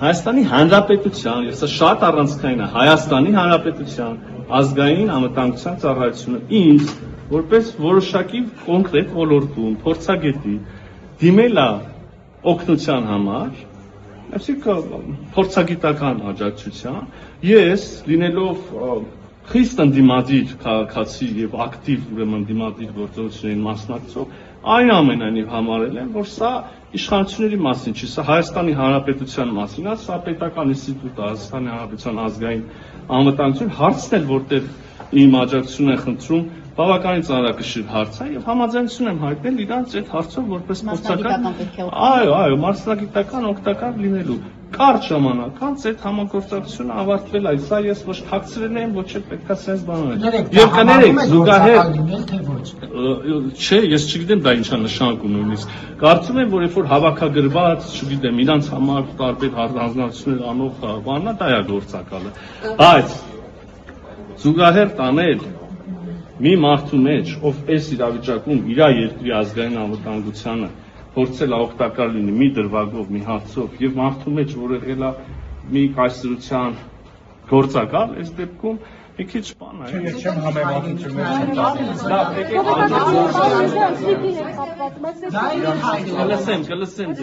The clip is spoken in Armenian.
Հայաստանի Հանրապետության, եւ սա շատ առանցքային է, Հայաստանի Հանրապետության ազգային անվտանգության ծառայությունը ինձ որպես որոշակի կոնկրետ ոլորտում փորձագետի դիմել է օգնության համար, այսինքն փորձագիտական աջակցության, ես լինելով խիստ ընդդիմադիր քաղաքացի եւ ակտիվ ուրեմն դիմադիր գործողություններին մասնակցող, այն ամենայնիվ համարել եմ, որ սա իշխանությունների մասին չի, սա Հայաստանի Հանրապետության մասին է, սա պետական ինստիտուտ է, Հայաստանի Հանրապետության ազգային անվտանգություն, հարցն էլ որտեղ իմ աջակցությունն է խնդրում, բավականին ծանրակշիռ հարց է եւ համաձայնություն եմ հայտնել իրանց այդ հարցով որպես փորձական, այո, մասնագիտական օգտակար լինելու։ Կարճ ժամանակ անց այդ համագործակցությունը ավարտվել է, սա ես ոչ թաքցրել եմ, ոչ էլ պետքա sense բան անել։ Եվ կներեք, զուգահեռ չէ, ես չգիտեմ դա ինչա նշանակում նույնիսկ։ Կարծում եմ, որ երբ որ հավաքագրված, չգիտեմ, իրանց համար տարբեր հանձնարարություններ անող բանն է, դա է գործակալը։ Բայց զուգահեռ տանել մի մարդու մեջ, ով այս իրավիճակում իր երկրի ազգային անվտանգությանը փորձել է օգտակար լինի մի դրվագով, մի հարցով եւ մարդու մեջ, որ եղել է մի կայսրության գործակալ, այս դեպքում մի քիչ բան է։ Ես չեմ համեմատություններ Կլսեմ։